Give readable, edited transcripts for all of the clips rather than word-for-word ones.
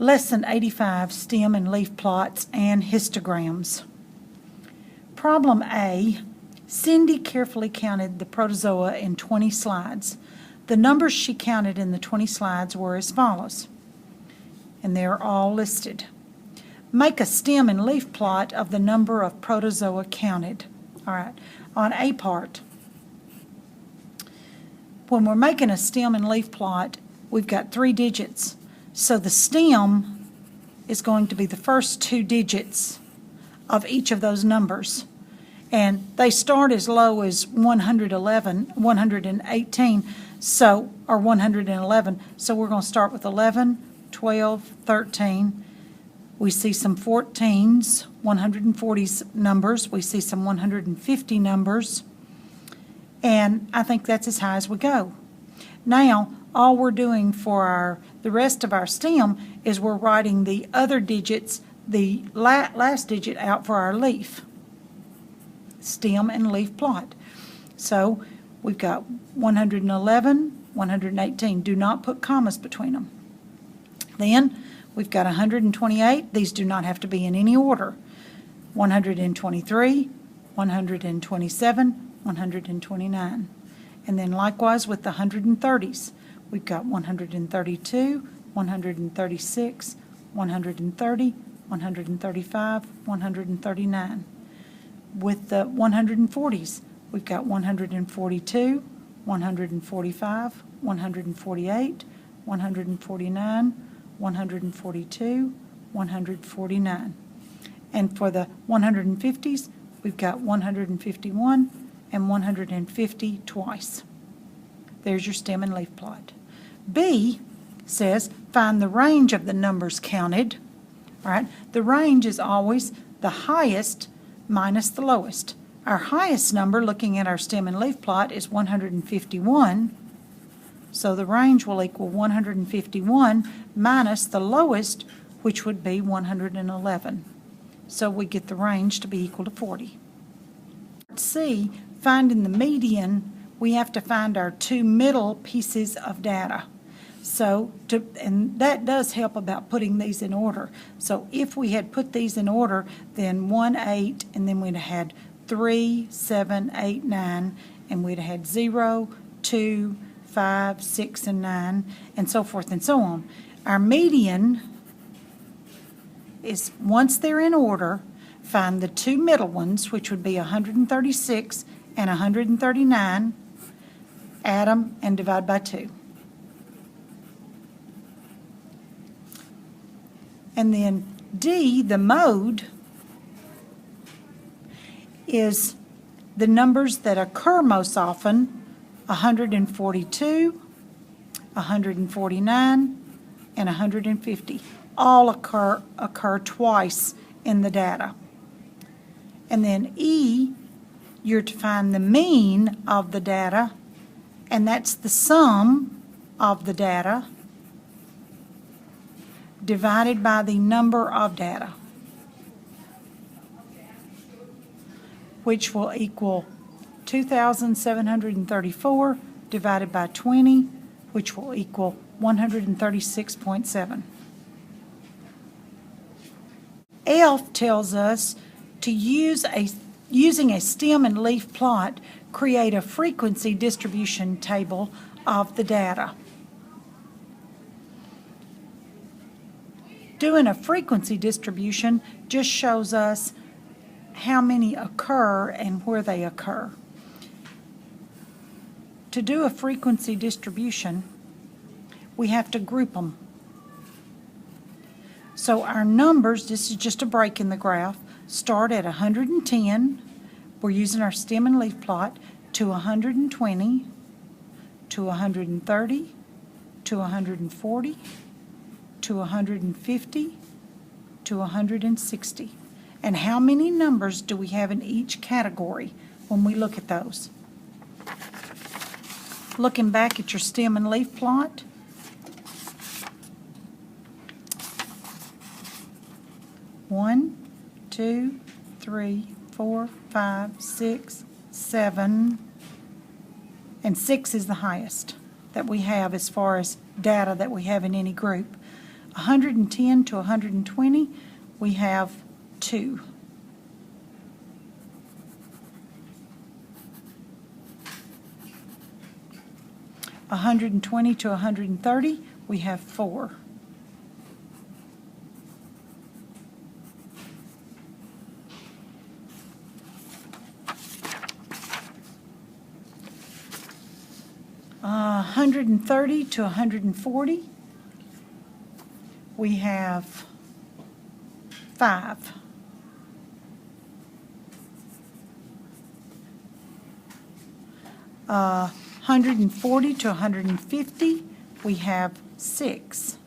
Lesson 85, Stem and Leaf Plots and Histograms. Problem A, Cindy carefully counted the protozoa in 20 slides. The numbers she counted in the 20 slides were as follows, and they're all listed. Make a stem and leaf plot of the number of protozoa counted. All right, on A part, when we're making a stem and leaf plot, we've got 3 digits. So the stem is going to be the first 2 digits of each of those numbers. And they start as low as 118, so, or 111. So we're going to start with 11, 12, 13. We see some 14s, 140s numbers. We see some 150 numbers. And I think that's as high as we go. Now, all we're doing for the rest of our stem is we're writing the other digits, the last digit out for our leaf. Stem and leaf plot. So we've got 111, 118. Do not put commas between them. Then we've got 128. These do not have to be in any order. 123, 127, 129. And then likewise with the 130s. We've got 132, 136, 130, 135, 139. With the 140s, we've got 142, 145, 148, 149, 142, 149. And for the 150s, we've got 151 and 150 twice. There's your stem and leaf plot. B says find the range of the numbers counted. All right, the range is always the highest minus the lowest. Our highest number, looking at our stem and leaf plot, is 151. So the range will equal 151 minus the lowest, which would be 111. So we get the range to be equal to 40. C, finding the median, we have to find our 2 middle pieces of data. So, and that does help about putting these in order. So if we had put these in order, then 1, 8, and then we'd have had 3, 7, 8, 9, and we'd have had 0, 2, 5, 6, and 9, and so forth and so on. Our median is, once they're in order, find the 2 middle ones, which would be 136 and 139, add them and divide by 2. And then D, the mode, is the numbers that occur most often, 142, 149, and 150. All occur twice in the data. And then E, you're to find the mean of the data, and that's the sum of the data divided by the number of data, which will equal 2,734 divided by 20, which will equal 136.7. F tells us to using a stem and leaf plot, create a frequency distribution table of the data. Doing a frequency distribution just shows us how many occur and where they occur. To do a frequency distribution, we have to group them. So our numbers, this is just a break in the graph, start at 110, we're using our stem and leaf plot, to 120, to 130, to 140, to 150, to 160. And how many numbers do we have in each category when we look at those? Looking back at your stem and leaf plot, one, 2, 3, 4, 5, 6, 7, and 6 is the highest that we have as far as data that we have in any group. 110 to 120, we have 2. A 120 to 130, we have 4. Uh, 130 to 140, we have 5. Uh, 140 to 150, we have 6.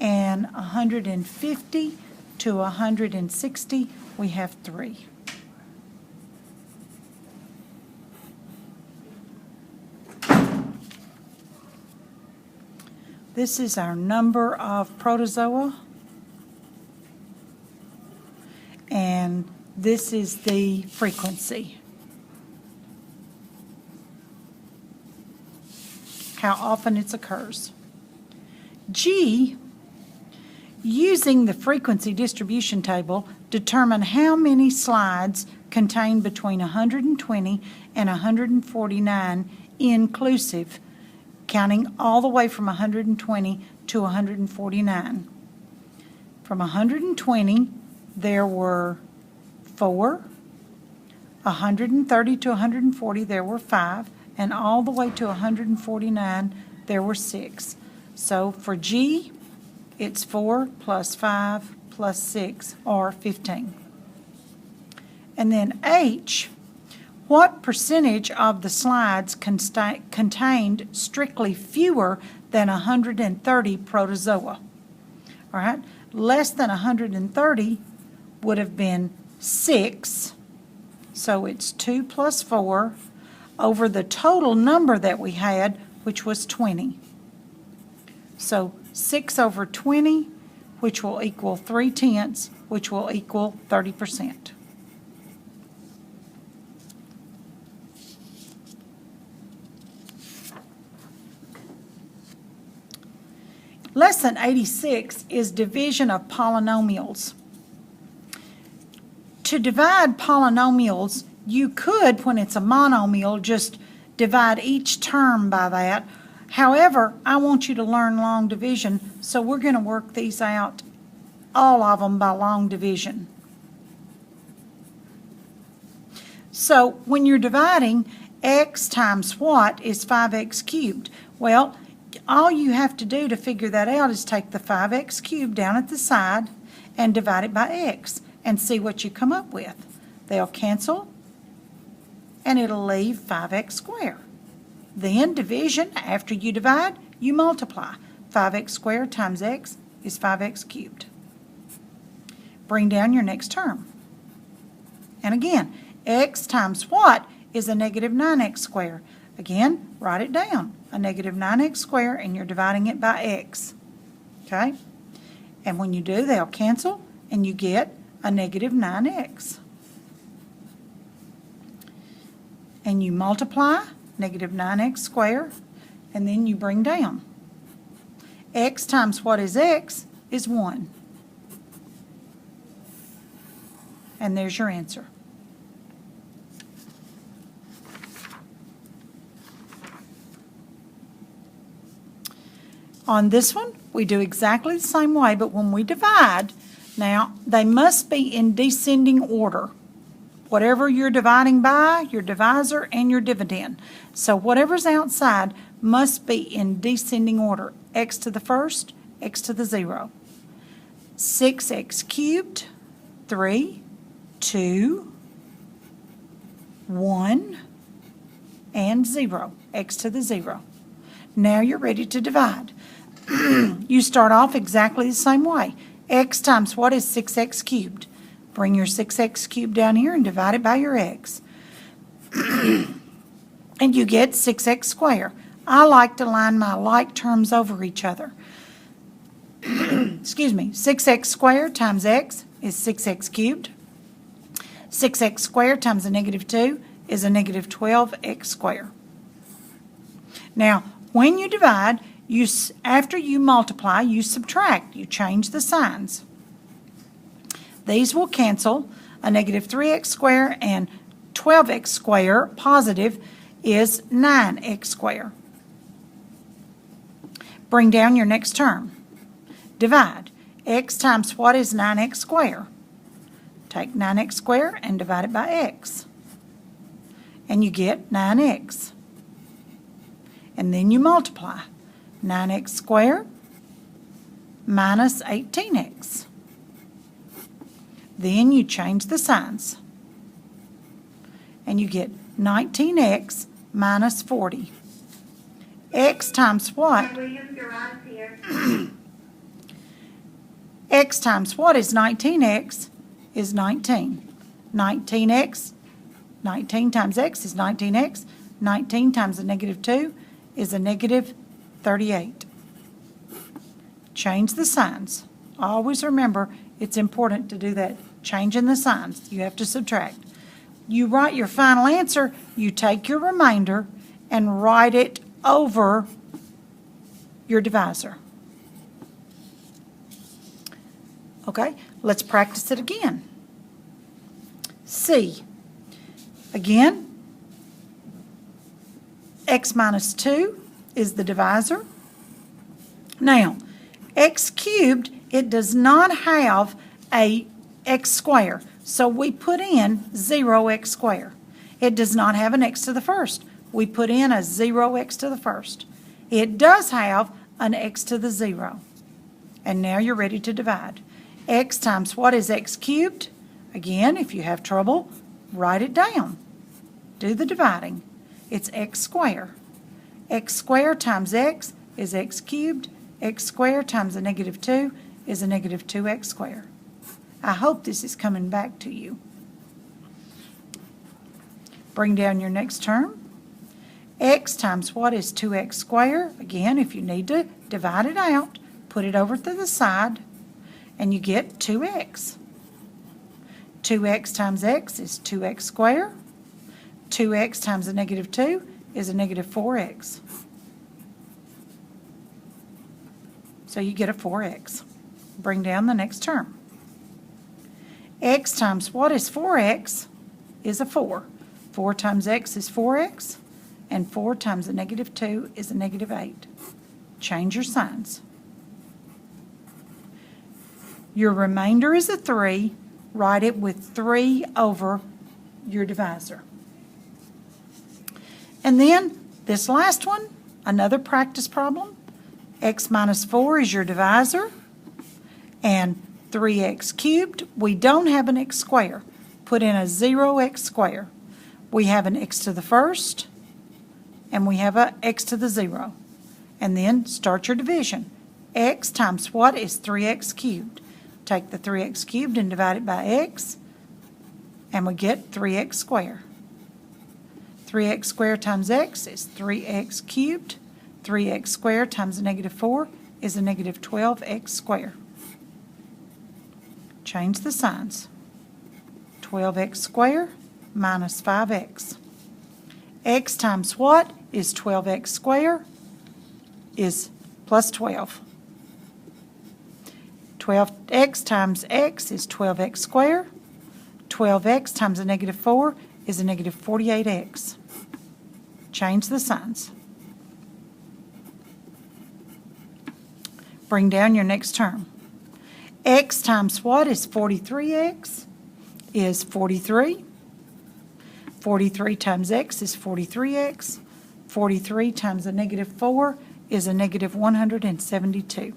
And 150 to 160, we have 3. This is our number of protozoa, and this is the frequency. How often it occurs. G, using the frequency distribution table, determine how many slides contain between 120 and 149 inclusive, counting all the way from 120 to 149. From 120, there were 4, 130 to 140, there were 5, and all the way to 149, there were 6. So for G, it's 4 plus 5 plus 6, or 15. And then H, what percentage of the slides contained strictly fewer than 130 protozoa? All right, less than 130 would have been 6, so it's 2 plus 4 over the total number that we had, which was 20. So 6 over 20, which will equal 3/10, which will equal 30%. Lesson 86 is division of polynomials. To divide polynomials, you could, when it's a monomial, just divide each term by that. However, I want you to learn long division, so we're going to work these out, all of them by long division. So when you're dividing, x times what is 5x cubed? Well, all you have to do to figure that out is take the 5x cubed down at the side and divide it by x and see what you come up with. They'll cancel and it'll leave 5x squared. Then division, after you divide, you multiply. 5x squared times x is 5x cubed. Bring down your next term. And again, x times what is a negative 9x squared? Again, write it down. A negative 9x squared, and you're dividing it by x. Okay? And when you do, they'll cancel, and you get a negative 9x. And you multiply negative 9x squared, and then you bring down. X times what is x is 1. And there's your answer. On this one, we do exactly the same way, but when we divide, now they must be in descending order. Whatever you're dividing by, your divisor and your dividend. So whatever's outside must be in descending order. X to the first, x to the 0. 6x cubed, 3, 2, 1, and 0. X to the 0. Now you're ready to divide. You start off exactly the same way. X times what is 6x cubed? Bring your 6x cubed down here and divide it by your x. And you get 6x squared. I like to line my like terms over each other. Excuse me. 6x squared times x is 6x cubed. 6x squared times a negative 2 is a negative 12x squared. Now, When you divide, after you multiply, you subtract. You change the signs. These will cancel. A negative 3x squared and 12x squared positive is 9x squared. Bring down your next term. Divide. X times what is 9x squared? Take 9x squared and divide it by x. And you get 9x. And then you multiply. 9x squared minus 18x. Then you change the signs. And you get 19x minus 40. X times what? X times what is 19x is 19. 19x, 19 times x is 19x. 19 times a negative 2 is a negative 38. Change the signs. Always remember, it's important to do that. Changing the signs. You have to subtract. You write your final answer, you take your remainder and write it over your divisor. Okay, let's practice it again. C. Again, x minus 2 is the divisor. Now, x cubed, it does not have a x squared, so we put in 0x squared. It does not have an x to the first. We put in a 0x to the first. It does have an x to the 0. And now you're ready to divide. X times what is x cubed? Again, if you have trouble, write it down. Do the dividing. It's x squared. X squared times x is x cubed. X squared times a negative 2 is a negative 2x squared. I hope this is coming back to you. Bring down your next term. X times what is 2x squared? Again, if you need to divide it out, put it over to the side, and you get 2x. 2x times x is 2x squared. 2x times a negative 2 is a negative 4x. So you get a 4x. Bring down the next term. X times what is 4x is a 4. 4 times x is 4x, and 4 times a negative 2 is a negative 8. Change your signs. Your remainder is a 3. Write it with 3 over your divisor. And then this last one, another practice problem. X minus 4 is your divisor, and 3x cubed. We don't have an x squared. Put in a 0x squared. We have an x to the first, and we have a x to the 0. And then start your division. X times what is 3x cubed? Take the 3x cubed and divide it by x, and we get 3x squared. 3x squared times x is 3x cubed. 3x squared times a negative 4 is a negative 12x squared. Change the signs. 12x squared minus 5x. X times what is 12x squared is plus 12. 12x times x is 12x squared. 12x times a negative 4 is a negative 48x. Change the signs. Bring down your next term. X times what is 43x is 43. 43 times x is 43x. 43 times a negative 4 is a negative 172.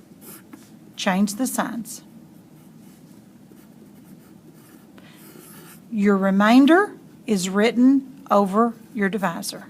Change the signs. Your remainder is written over your divisor.